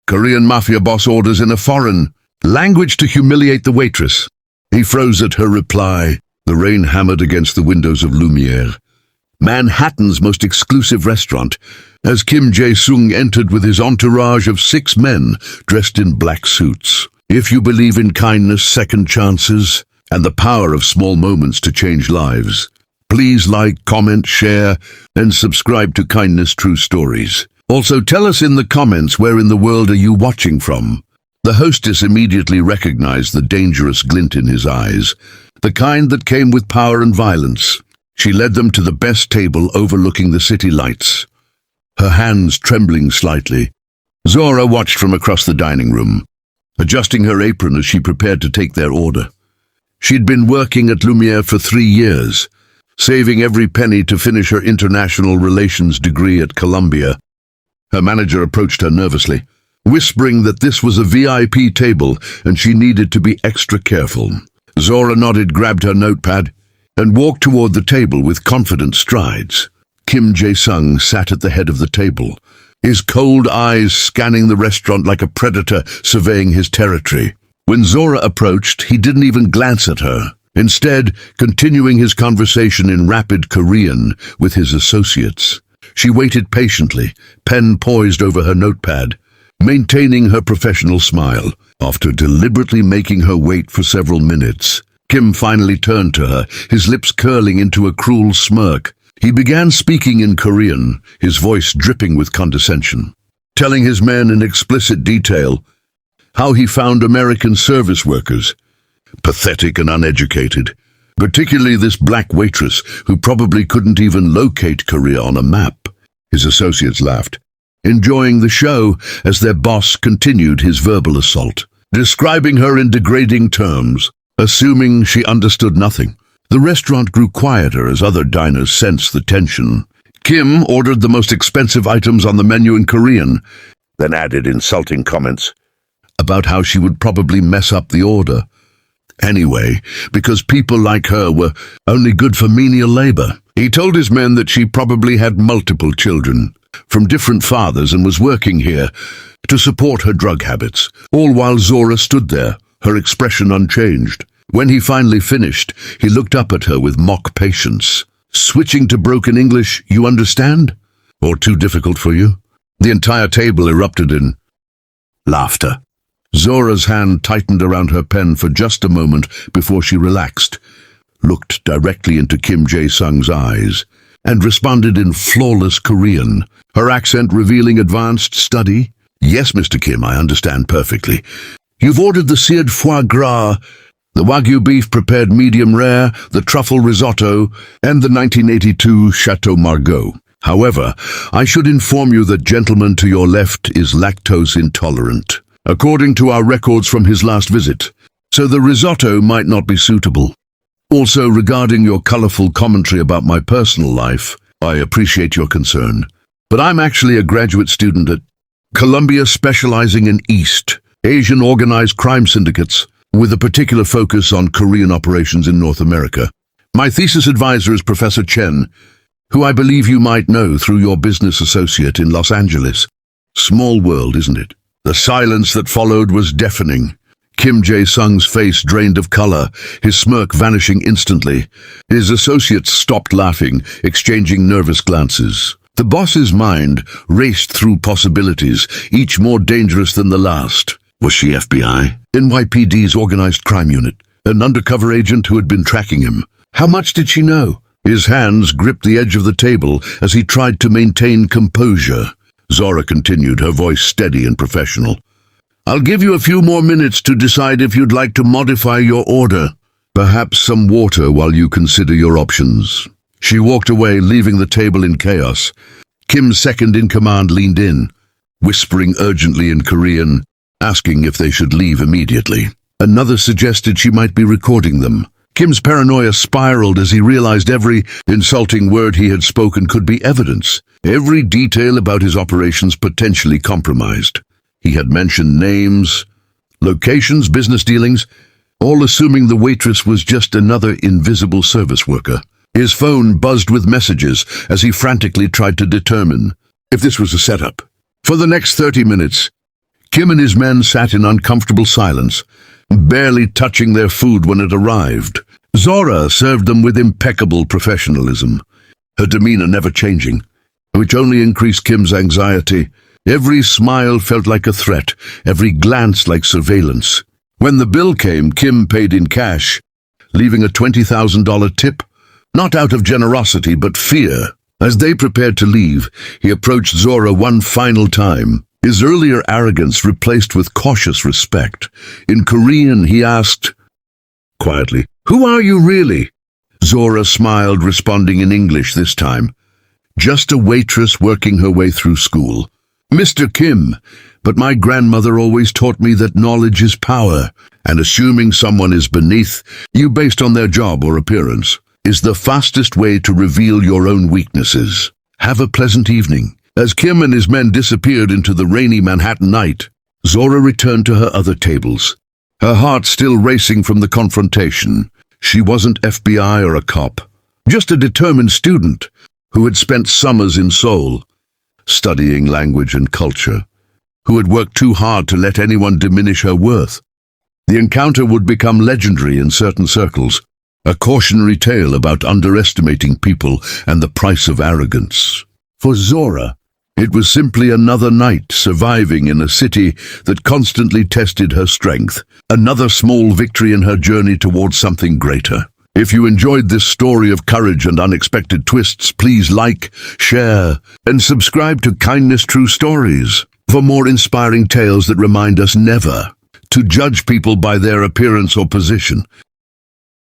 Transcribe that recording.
Korean Mafia boss orders in a foreign language to humiliate the waitress. He froze at her reply. The rain hammered against the windows of Lumiere, Manhattan's most exclusive restaurant, as Kim Jae-sung entered with his entourage of 6 men dressed in black suits. If you believe in kindness, second chances, and the power of small moments to change lives, please like, comment, share, and subscribe to Kindness True Stories. Also, tell us in the comments where in the world are you watching from. The hostess immediately recognized the dangerous glint in his eyes, the kind that came with power and violence. She led them to the best table overlooking the city lights, her hands trembling slightly. Zora watched from across the dining room, adjusting her apron as she prepared to take their order. She'd been working at Lumiere for 3 years, saving every penny to finish her international relations degree at Columbia. Her manager approached her nervously, whispering that this was a VIP table and she needed to be extra careful. Zora nodded, grabbed her notepad, and walked toward the table with confident strides. Kim Jae-sung sat at the head of the table, his cold eyes scanning the restaurant like a predator surveying his territory. When Zora approached, he didn't even glance at her, instead continuing his conversation in rapid Korean with his associates. She waited patiently, pen poised over her notepad, maintaining her professional smile. After deliberately making her wait for several minutes, Kim finally turned to her, his lips curling into a cruel smirk. He began speaking in Korean, his voice dripping with condescension, telling his men in explicit detail how he found American service workers pathetic and uneducated, particularly this black waitress who probably couldn't even locate Korea on a map. His associates laughed, enjoying the show as their boss continued his verbal assault, describing her in degrading terms, assuming she understood nothing. The restaurant grew quieter as other diners sensed the tension. Kim ordered the most expensive items on the menu in Korean, then added insulting comments about how she would probably mess up the order anyway, because people like her were only good for menial labor. He told his men that she probably had multiple children from different fathers and was working here to support her drug habits, all while Zora stood there, her expression unchanged. When he finally finished, he looked up at her with mock patience. Switching to broken English, you understand? Or too difficult for you? The entire table erupted in laughter. Zora's hand tightened around her pen for just a moment before she relaxed, looked directly into Kim Jae-sung's eyes, and responded in flawless Korean, her accent revealing advanced study. Yes, Mr. Kim, I understand perfectly. You've ordered the seared foie gras, the Wagyu beef prepared medium rare, the truffle risotto, and the 1982 Chateau Margaux. However, I should inform you that gentleman to your left is lactose intolerant, according to our records from his last visit, so the risotto might not be suitable. Also, regarding your colorful commentary about my personal life, I appreciate your concern, but I'm actually a graduate student at Columbia specializing in East Asian organized crime syndicates, with a particular focus on Korean operations in North America. My thesis advisor is Professor Chen, who I believe you might know through your business associate in Los Angeles. Small world, isn't it? The silence that followed was deafening. Kim Jae-sung's face drained of color, his smirk vanishing instantly. His associates stopped laughing, exchanging nervous glances. The boss's mind raced through possibilities, each more dangerous than the last. Was she FBI? NYPD's organized crime unit? An undercover agent who had been tracking him? How much did she know? His hands gripped the edge of the table as he tried to maintain composure. Zora continued, her voice steady and professional. I'll give you a few more minutes to decide if you'd like to modify your order. Perhaps some water while you consider your options. She walked away, leaving the table in chaos. Kim's second-in-command leaned in, whispering urgently in Korean, asking if they should leave immediately. Another suggested she might be recording them. Kim's paranoia spiraled as he realized every insulting word he had spoken could be evidence, every detail about his operations potentially compromised. He had mentioned names, locations, business dealings, all assuming the waitress was just another invisible service worker. His phone buzzed with messages as he frantically tried to determine if this was a setup. For the next 30 minutes, Kim and his men sat in uncomfortable silence, barely touching their food when it arrived. Zora served them with impeccable professionalism, her demeanor never changing, which only increased Kim's anxiety. Every smile felt like a threat, every glance like surveillance. When the bill came, Kim paid in cash, leaving a $20,000 tip, not out of generosity but fear. As they prepared to leave, he approached Zora one final time, his earlier arrogance replaced with cautious respect. In Korean, he asked, quietly, "Who are you really?" Zora smiled, responding in English this time. "Just a waitress working her way through school. Mr. Kim, but my grandmother always taught me that knowledge is power, and assuming someone is beneath you based on their job or appearance is the fastest way to reveal your own weaknesses. Have a pleasant evening." As Kim and his men disappeared into the rainy Manhattan night, Zora returned to her other tables, her heart still racing from the confrontation. She wasn't FBI or a cop, just a determined student who had spent summers in Seoul, studying language and culture, who had worked too hard to let anyone diminish her worth. The encounter would become legendary in certain circles, a cautionary tale about underestimating people and the price of arrogance. For Zora, it was simply another night surviving in a city that constantly tested her strength, another small victory in her journey towards something greater. If you enjoyed this story of courage and unexpected twists, please like, share, and subscribe to Kindness True Stories for more inspiring tales that remind us never to judge people by their appearance or position.